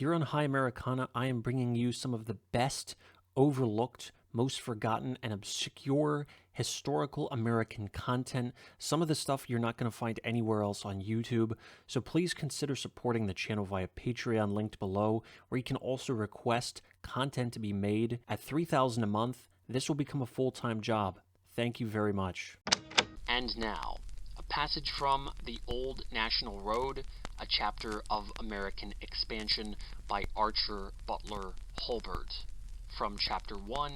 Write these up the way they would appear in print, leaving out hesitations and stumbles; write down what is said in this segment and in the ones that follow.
Here on High Americana, I am bringing you some of the best, overlooked, most forgotten, and obscure historical American content. Some of the stuff you're not going to find anywhere else on YouTube. So please consider supporting the channel via Patreon linked below, where you can also request content to be made. At $3,000 a month, this will become a full-time job. Thank you very much. And now, a passage from The Old National Road, a chapter of American Expansion by Archer Butler Hulbert. From Chapter 1,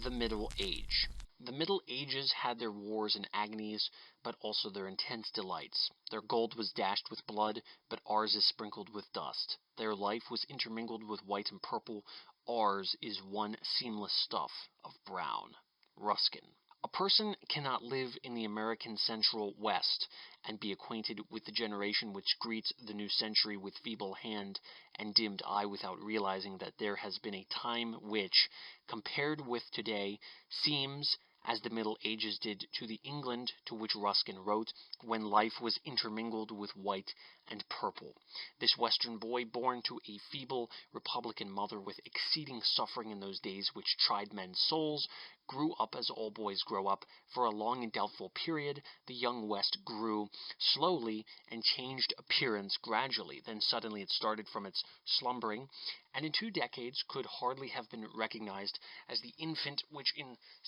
The Middle Age. The Middle Ages had their wars and agonies, but also their intense delights. Their gold was dashed with blood, but ours is sprinkled with dust. Their life was intermingled with white and purple. Ours is one seamless stuff of brown. Ruskin. A person cannot live in the American Central West and be acquainted with the generation which greets the new century with feeble hand and dimmed eye without realizing that there has been a time which, compared with today, seems as the Middle Ages did to the England to which Ruskin wrote, when life was intermingled with white and purple. This Western boy, born to a feeble Republican mother with exceeding suffering in those days which tried men's souls, grew up as all boys grow up. For a long and doubtful period, the young West grew slowly and changed appearance gradually. Then suddenly it started from its slumbering, and in 2 decades could hardly have been recognized as the infant which in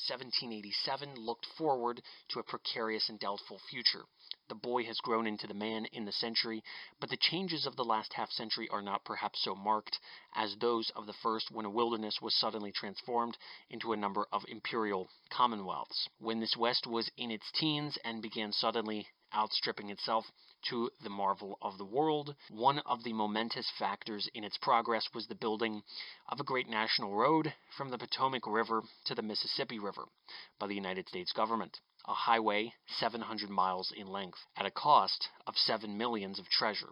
1787 looked forward to a precarious and doubtful future. The boy has grown into the man in the century, but the changes of the last half-century are not perhaps so marked as those of the first, when a wilderness was suddenly transformed into a number of imperial commonwealths. When this West was in its teens and began suddenly outstripping itself to the marvel of the world, one of the momentous factors in its progress was the building of a great national road from the Potomac River to the Mississippi River by the United States government, a highway 700 miles in length, at a cost of $7 million of treasure.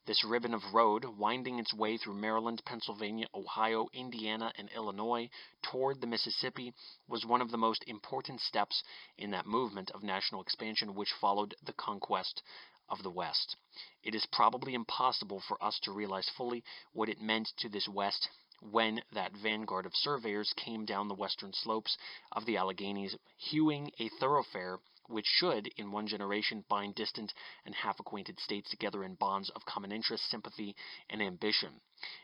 This ribbon of road, winding its way through Maryland, Pennsylvania, Ohio, Indiana, and Illinois toward the Mississippi, was one of the most important steps in that movement of national expansion which followed the conquest of the West. It is probably impossible for us to realize fully what it meant to this West when that vanguard of surveyors came down the western slopes of the Alleghanies, hewing a thoroughfare which should, in one generation, bind distant and half-acquainted states together in bonds of common interest, sympathy, and ambition.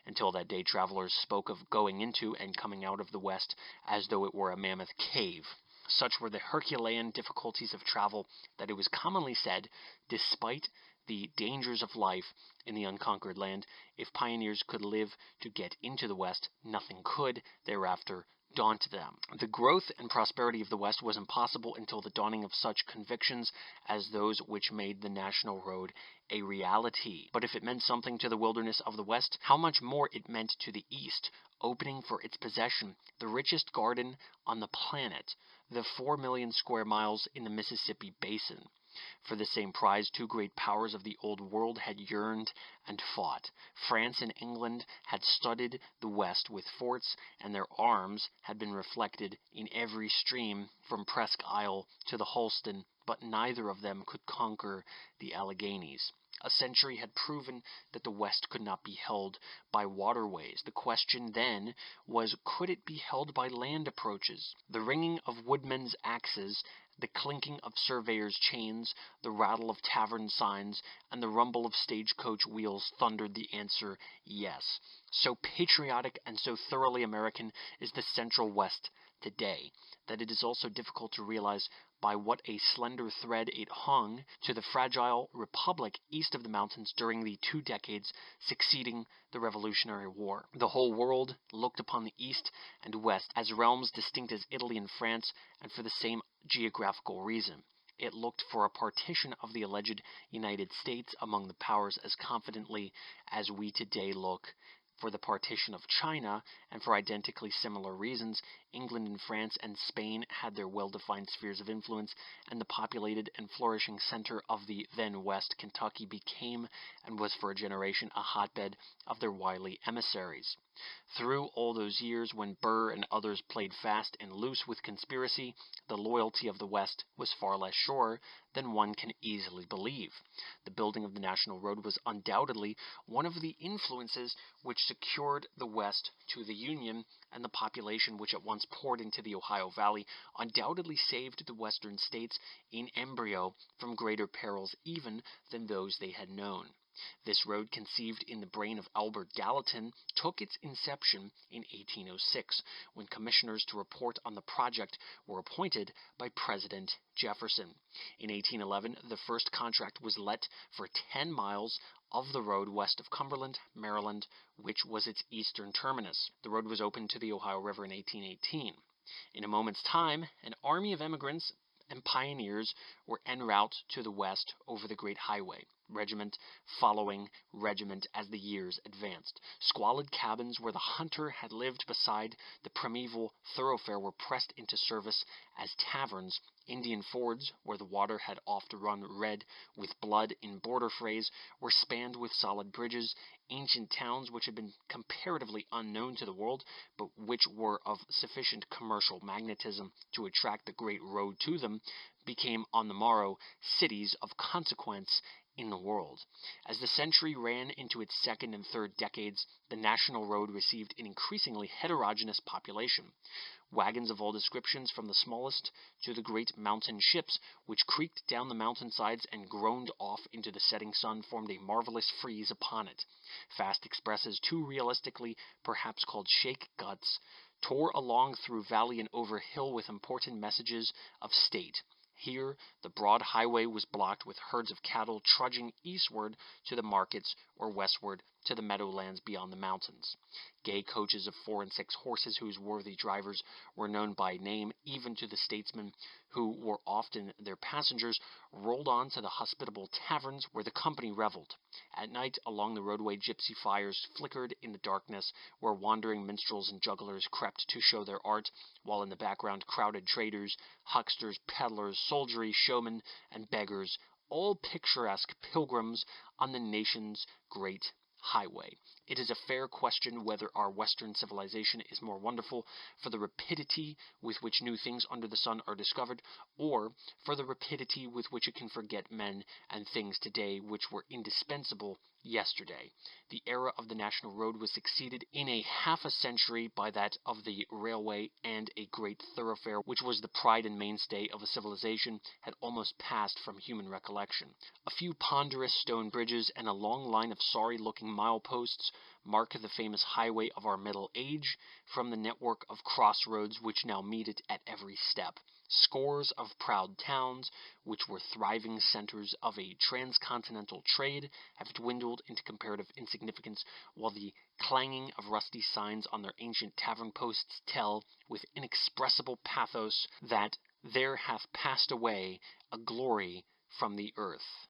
Until that day, travelers spoke of going into and coming out of the West as though it were a mammoth cave. Such were the Herculean difficulties of travel that it was commonly said, despite the dangers of life in the unconquered land, if pioneers could live to get into the West, nothing could thereafter daunt them. The growth and prosperity of the West was impossible until the dawning of such convictions as those which made the national road a reality. But if it meant something to the wilderness of the West, how much more it meant to the East, opening for its possession the richest garden on the planet, the 4 million square miles in the Mississippi Basin. For the same prize, 2 great powers of the Old World had yearned and fought. France and England had studded the West with forts, and their arms had been reflected in every stream from Presque Isle to the Holston, but neither of them could conquer the Alleghanies. A century had proven that the West could not be held by waterways. The question then was, could it be held by land approaches? The ringing of woodmen's axes, the clinking of surveyors' chains, the rattle of tavern signs, and the rumble of stagecoach wheels thundered the answer, yes. So patriotic and so thoroughly American is the Central West today, that it is also difficult to realize by what a slender thread it hung to the fragile republic east of the mountains during the 2 decades succeeding the Revolutionary War. The whole world looked upon the East and West as realms distinct as Italy and France, and for the same geographical reason. It looked for a partition of the alleged United States among the powers as confidently as we today look for the partition of China, and for identically similar reasons England and France and Spain had their well-defined spheres of influence, and the populated and flourishing center of the then West, Kentucky, became and was for a generation a hotbed of their wily emissaries. Through all those years when Burr and others played fast and loose with conspiracy, the loyalty of the West was far less sure than one can easily believe. The building of the National Road was undoubtedly one of the influences which secured the West to the Union, and the population which at once poured into the Ohio Valley undoubtedly saved the Western states in embryo from greater perils even than those they had known. This road, conceived in the brain of Albert Gallatin, took its inception in 1806, when commissioners to report on the project were appointed by President Jefferson. In 1811, the first contract was let for 10 miles of the road west of Cumberland, Maryland, which was its eastern terminus. The road was opened to the Ohio River in 1818. In a moment's time, an army of emigrants and pioneers were en route to the west over the great highway, regiment following regiment as the years advanced. Squalid cabins where the hunter had lived beside the primeval thoroughfare were pressed into service as taverns. Indian fords, where the water had oft run red with blood in border phrase, were spanned with solid bridges. Ancient towns which had been comparatively unknown to the world, but which were of sufficient commercial magnetism to attract the great road to them, became on the morrow cities of consequence in the world. As the century ran into its second and third decades, the National Road received an increasingly heterogeneous population. Wagons of all descriptions, from the smallest to the great mountain ships, which creaked down the mountainsides and groaned off into the setting sun, formed a marvelous frieze upon it. Fast expresses, too realistically perhaps called shake guts, tore along through valley and over hill with important messages of state. Here the broad highway was blocked with herds of cattle trudging eastward to the markets or westward to the meadowlands beyond the mountains. Gay coaches of 4 and 6 horses, whose worthy drivers were known by name even to the statesmen who were often their passengers, rolled on to the hospitable taverns where the company reveled. At night, along the roadway, gypsy fires flickered in the darkness, where wandering minstrels and jugglers crept to show their art, while in the background crowded traders, hucksters, peddlers, soldiery, showmen, and beggars, all picturesque pilgrims on the nation's great highway. It is a fair question whether our Western civilization is more wonderful for the rapidity with which new things under the sun are discovered, or for the rapidity with which it can forget men and things today which were indispensable yesterday. The era of the National Road was succeeded in a half a century by that of the railway, and a great thoroughfare, which was the pride and mainstay of a civilization, had almost passed from human recollection. A few ponderous stone bridges and a long line of sorry-looking mileposts mark the famous highway of our Middle Age from the network of crossroads which now meet it at every step. Scores of proud towns, which were thriving centers of a transcontinental trade, have dwindled into comparative insignificance, while the clanging of rusty signs on their ancient tavern posts tell, with inexpressible pathos, that there hath passed away a glory from the earth.